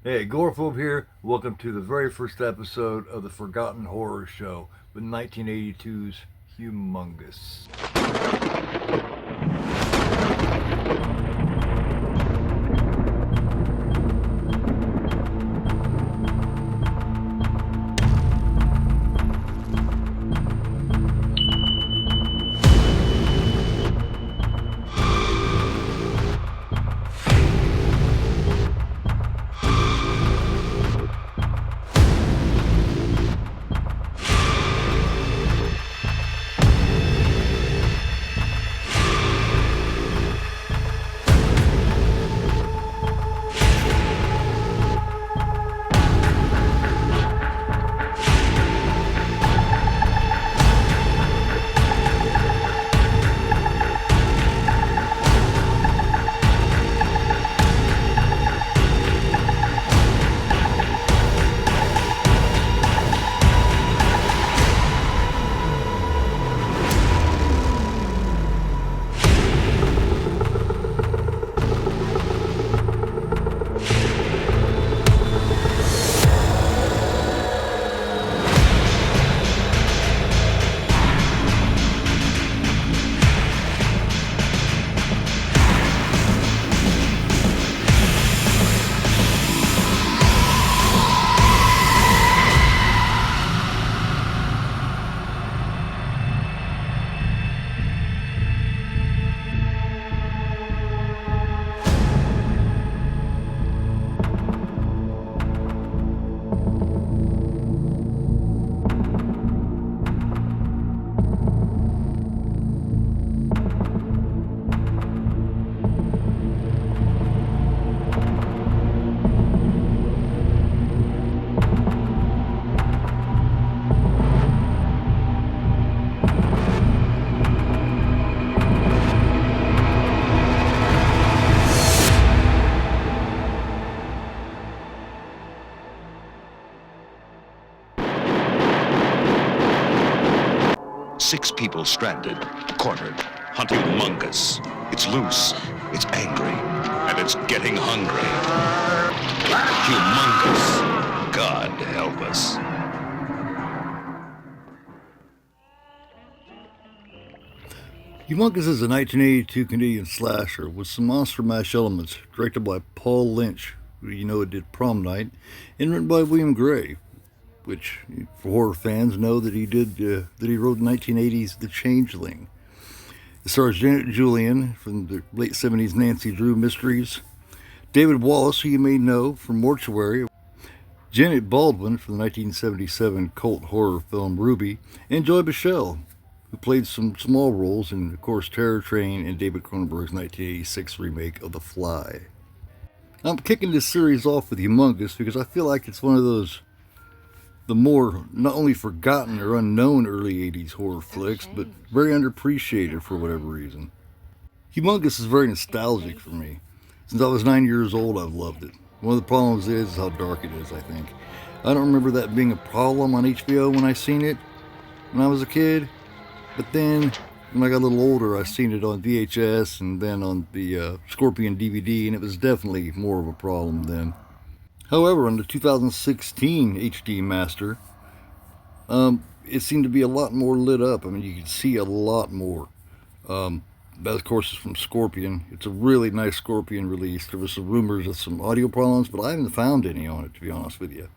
Hey, Gorephobe here. Welcome to the very first episode of the Forgotten Horror Show with 1982's Humongous. Six people stranded, cornered, hunting Humongous. It's loose, it's angry, and it's getting hungry. Humongous. God help us. Humongous is a 1982 Canadian slasher with some monster mash elements, directed by Paul Lynch, who you know did Prom Night, and written by William Gray, which for horror fans know that he wrote 1980's The Changeling. It stars Janet Julian from the late 70s Nancy Drew Mysteries, David Wallace, who you may know from Mortuary, Janet Baldwin from the 1977 cult horror film Ruby, and Joy Bichelle, who played some small roles in, of course, Terror Train and David Cronenberg's 1986 remake of The Fly. I'm kicking this series off with Humongous because I feel like it's one of the more not only forgotten or unknown early 80s horror flicks, but very underappreciated for whatever reason. Humongous is very nostalgic for me. Since I was 9 years old, I've loved it. One of the problems is how dark it is, I think. I don't remember that being a problem on HBO when I seen it when I was a kid, but then when I got a little older, I seen it on VHS and then on the Scorpion DVD, and it was definitely more of a problem then. However, on the 2016 HD Master, it seemed to be a lot more lit up. I mean, you could see a lot more. That, of course, is from Scorpion. It's a really nice Scorpion release. There was some rumors of some audio problems, but I haven't found any on it, to be honest with you.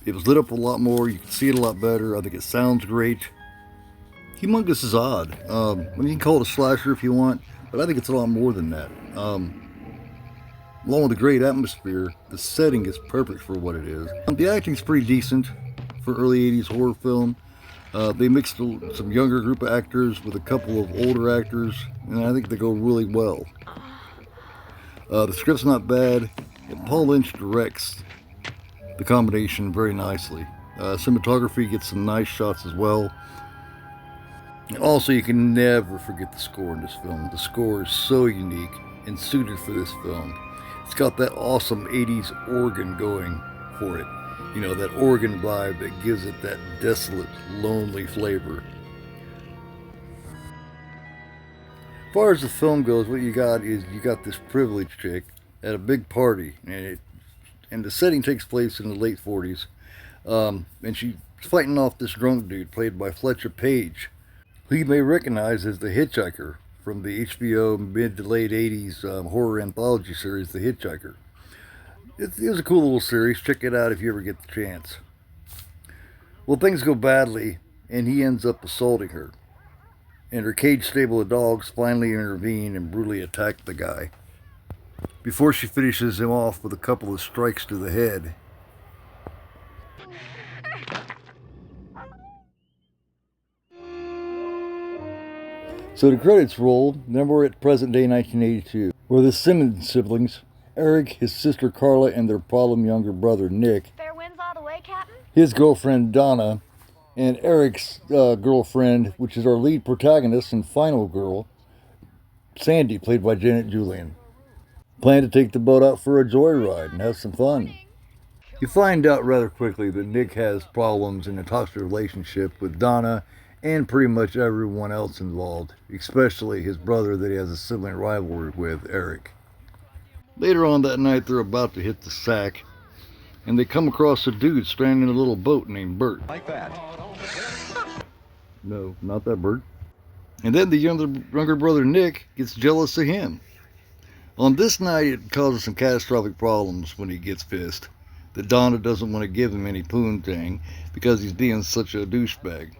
It was lit up a lot more. You can see it a lot better. I think it sounds great. Humongous is odd. You can call it a slasher if you want, but I think it's a lot more than that. Along with the great atmosphere, the setting is perfect for what it is. The acting's pretty decent for early 80s horror film. They mixed some younger group of actors with a couple of older actors, and I think they go really well. The script's not bad, and Paul Lynch directs the combination very nicely. Cinematography gets some nice shots as well. And also, you can never forget the score in this film. The score is so unique and suited for this film. It's got that awesome 80s organ going for it. You know, that organ vibe that gives it that desolate, lonely flavor. As far as the film goes, what you got is you got this privileged chick at a big party, and and the setting takes place in the late 40s. And she's fighting off this drunk dude played by Fletcher Page, who you may recognize as the Hitchhiker from the HBO mid to late 80s horror anthology series, The Hitchhiker. It was a cool little series. Check it out if you ever get the chance. Well, things go badly, and he ends up assaulting her. And her cage stable of dogs finally intervene and brutally attack the guy before she finishes him off with a couple of strikes to the head. So the credits roll, then we're at present day 1982, where the Simmons siblings, Eric, his sister Carla, and their problem younger brother Nick, Fair winds all the way, Captain? his girlfriend Donna, and Eric's girlfriend, which is our lead protagonist and final girl, Sandy, played by Janet Julian, plan to take the boat out for a joyride and have some fun. You find out rather quickly that Nick has problems in a toxic relationship with Donna and pretty much everyone else involved, especially his brother that he has a sibling rivalry with, Eric. Later on that night, they're about to hit the sack, and they come across a dude stranded in a little boat named Bert. Like that. No, not that Bert. And then the younger brother Nick gets jealous of him. On this night, it causes some catastrophic problems when he gets pissed that Donna doesn't want to give him any poontang because he's being such a douchebag.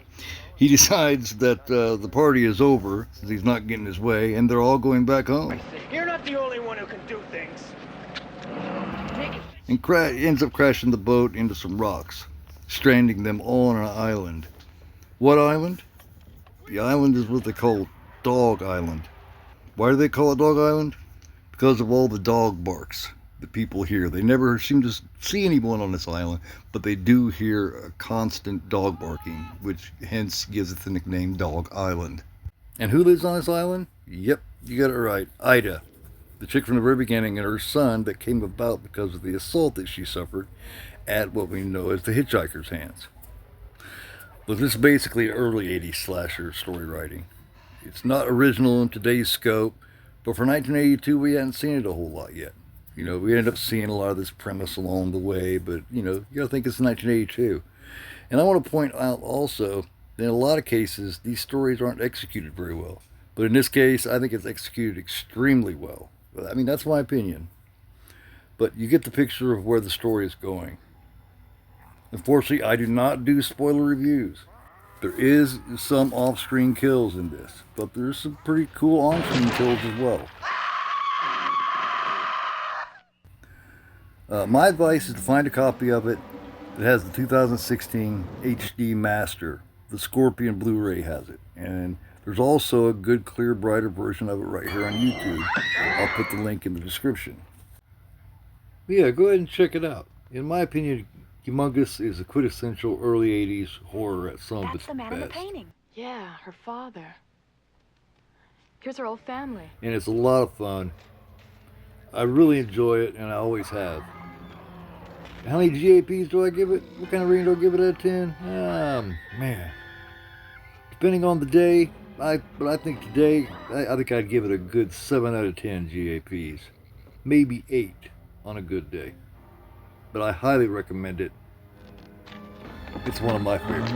He decides that the party is over since he's not getting his way, and they're all going back home. You're not the only one who can do things. And ends up crashing the boat into some rocks, stranding them all on an island. What island? The island is what they call Dog Island. Why do they call it Dog Island? Because of all the dog barks that people hear. They never seem to see anyone on this island, but they do hear a constant dog barking, which hence gives it the nickname Dog Island. And who lives on this island? Yep, you got it right. Ida, the chick from the very beginning, and her son that came about because of the assault that she suffered at what we know as the hitchhiker's hands. But this is basically early 80s slasher story writing. It's not original in today's scope, but for 1982 we hadn't seen it a whole lot yet. You know, we ended up seeing a lot of this premise along the way, but, you know, you gotta think it's 1982. And I want to point out also that in a lot of cases, these stories aren't executed very well. But in this case, I think it's executed extremely well. I mean, that's my opinion. But you get the picture of where the story is going. Unfortunately, I do not do spoiler reviews. There is some off-screen kills in this, but there's some pretty cool on-screen kills as well. My advice is to find a copy of it that has the 2016 HD Master. The Scorpion Blu-ray has it. And there's also a good, clear, brighter version of it right here on YouTube. I'll put the link in the description. But yeah, go ahead and check it out. In my opinion, Humongous is a quintessential early 80s horror at some of its That's the man in the best. painting. Yeah, her father. Here's her old family. And it's a lot of fun. I really enjoy it, and I always have. How many GAPs do I give it? What kind of rating do I give it out of 10? Man. Depending on the day, but I think today, I think I'd give it a good 7 out of 10 GAPs. Maybe 8 on a good day. But I highly recommend it. It's one of my favorites.